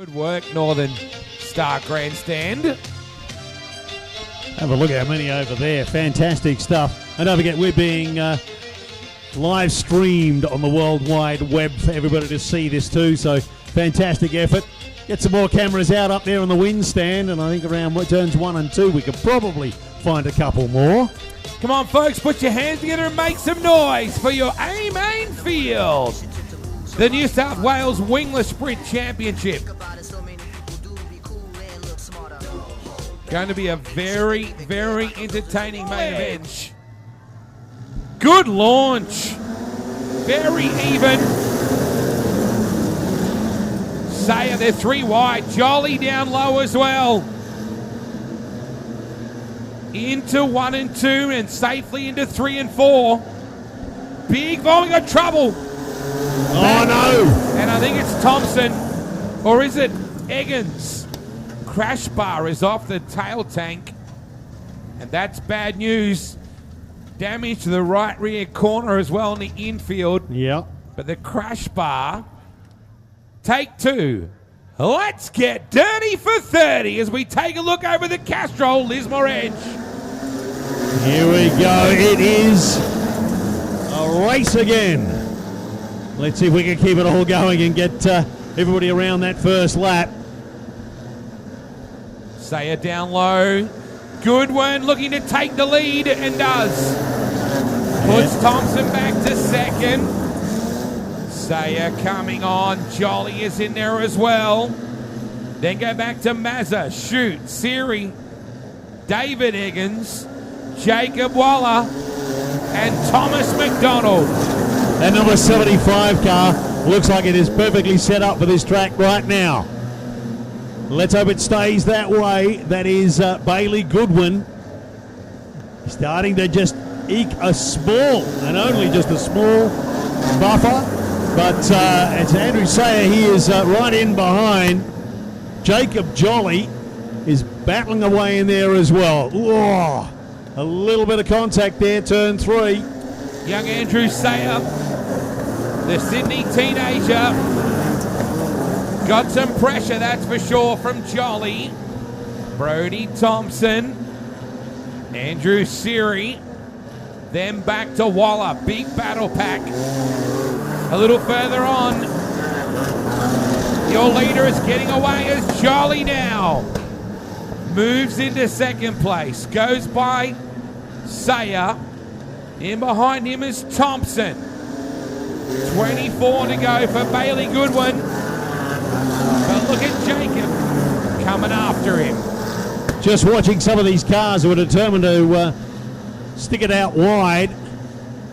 Good work, Northern Star Grandstand. Have a look at how many over there. Fantastic stuff. And don't forget, we're being live streamed on the World Wide Web for everybody to see this too. So fantastic effort. Get some more cameras out up there on the wind stand, and I think around turns 1 and 2 we could probably find a couple more. Come on, folks, put your hands together and make some noise for your A-Main Field, the New South Wales Wingless Sprint Championship. Going to be a very, very entertaining main event. Good launch. Very even. Sayer, they're 3 wide. Jolly down low as well. Into 1 and 2 and safely into 3 and 4. Big volume of trouble. Oh no! And I think it's Thompson, or is it Eggins? Crash bar is off the tail tank, and that's bad news. Damage to the right rear corner as well in the infield. Yeah. But the crash bar. Take 2. Let's get dirty for 30 as we take a look over the Castrol Lismore Edge. Here we go. It is a race again. Let's see if we can keep it all going and get everybody around that first lap. Sayer down low. Goodwin looking to take the lead and does. Puts Thompson back to second. Sayer coming on. Jolly is in there as well. Then go back to Mazza. Shoot. Siri. David Eggins. Jacob Waller. And Thomas McDonald. That number 75 car looks like it is perfectly set up for this track right now. Let's hope it stays that way. That is Bailey Goodwin starting to just eke a small, and only just a small buffer. But it's Andrew Sayer. He is right in behind. Jacob Jolly is battling away in there as well. Whoa, a little bit of contact there, turn 3. Young Andrew Sayer, the Sydney teenager, got some pressure, that's for sure, from Jolly. Brody Thompson, Andrew Siri, then back to Waller. Big battle pack. A little further on, your leader is getting away as Jolly now moves into second place. Goes by Sayer. In behind him is Thompson. 24 to go for Bailey Goodwin. But look at Jacob coming after him. Just watching some of these cars who are determined to stick it out wide.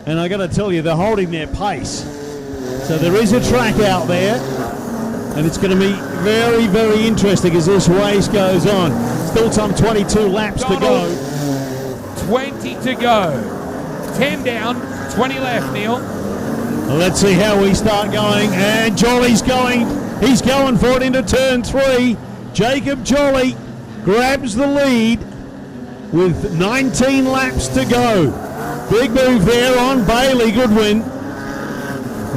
And I got to tell you, they're holding their pace. So there is a track out there. And it's going to be very, very interesting as this race goes on. Still some 22 laps to go. 20 to go. 10 down, 20 left, Neil. Let's see how we start going. And Jolly's going. He's going for it into turn 3. Jacob Jolly grabs the lead with 19 laps to go. Big move there on Bailey Goodwin.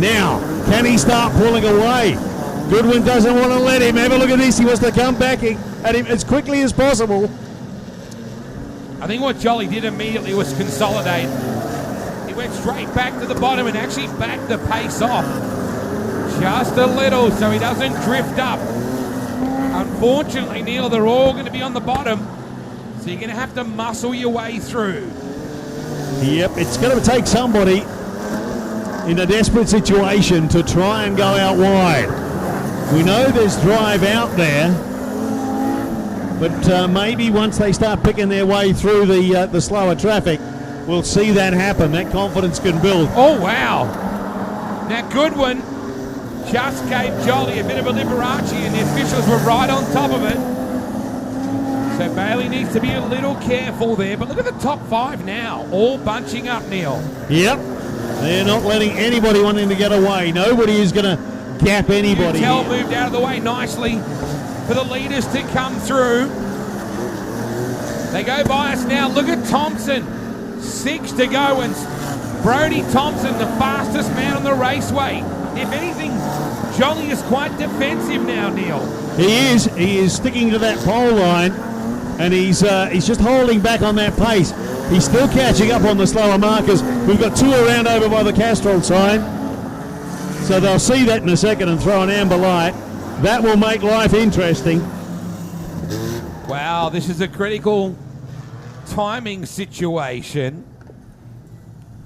Now, can he start pulling away? Goodwin doesn't want to let him. Have a look at this. He wants to come back at him as quickly as possible. I think what Jolly did immediately was consolidate. He went straight back to the bottom and actually backed the pace off. Just a little so he doesn't drift up. Unfortunately, Neil, they're all going to be on the bottom. So you're going to have to muscle your way through. Yep, it's going to take somebody in a desperate situation to try and go out wide. We know there's drive out there, but maybe once they start picking their way through the slower traffic, we'll see that happen. That confidence can build. Oh, wow. Now, Goodwin just gave Jolly a bit of a Liberace, and the officials were right on top of it. So Bailey needs to be a little careful there. But look at the top 5 now, all bunching up, Neil. Yep. They're not letting anybody wanting to get away. Nobody is going to gap anybody. Utel moved out of the way nicely for the leaders to come through. They go by us now. Look at Thompson. 6 to go, and Brody Thompson, the fastest man on the raceway. If anything, Jolly is quite defensive now, Neil. He is sticking to that pole line, and he's just holding back on that pace. He's still catching up on the slower markers. We've got 2 around over by the Castrol sign, so they'll see that in a second and throw an amber light. That will make life interesting. Wow, this is a critical timing situation.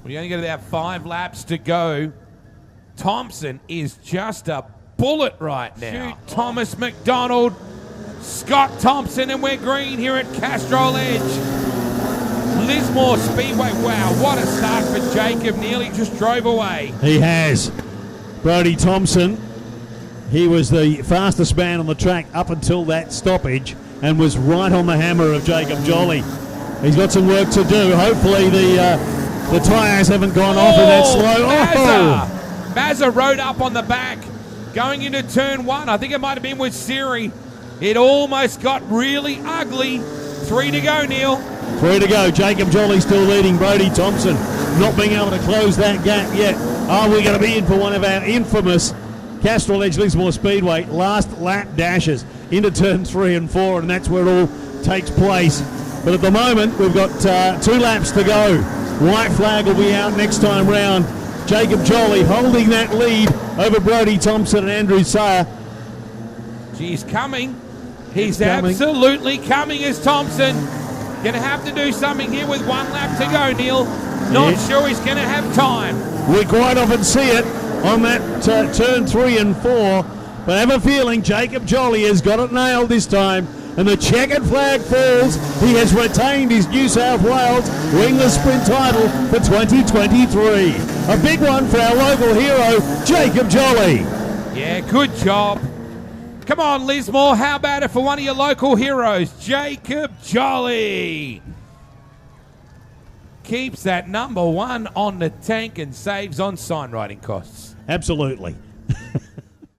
We only got about 5 laps to go. Thompson is just a bullet right now. Shoot, Thomas McDonald, Scott Thompson, and we're green here at Castrol Edge Lismore Speedway. Wow, what a start for Jacob. Nearly just drove away. He has. Brodie Thompson, he was the fastest man on the track up until that stoppage and was right on the hammer of Jacob Jolly. He's got some work to do. Hopefully the tyres haven't gone off in that slow. Mazza rode up on the back going into turn 1. I think it might have been with Siri. It almost got really ugly. 3 to go, Neil. 3 to go. Jacob Jolly still leading Brodie Thompson. Not being able to close that gap yet. Are we going to be in for one of our infamous Castrol Edge Lismore Speedway last lap dashes into turn 3 and 4, and that's where it all takes place. But at the moment, we've got 2 laps to go. White flag will be out next time round. Jacob Jolly holding that lead over Brodie Thompson and Andrew Sayer. He's coming. He's absolutely coming as Thompson. Going to have to do something here with 1 lap to go, Neil. Not sure he's going to have time. We quite often see it on that turn 3 and 4, but I have a feeling Jacob Jolly has got it nailed this time, and the checkered flag falls. He has retained his New South Wales Wingless Sprint Title for 2023. A big one for our local hero, Jacob Jolly. Yeah, good job. Come on, Lismore, how about it for one of your local heroes, Jacob Jolly? Keeps that number 1 on the tank and saves on sign writing costs. Absolutely.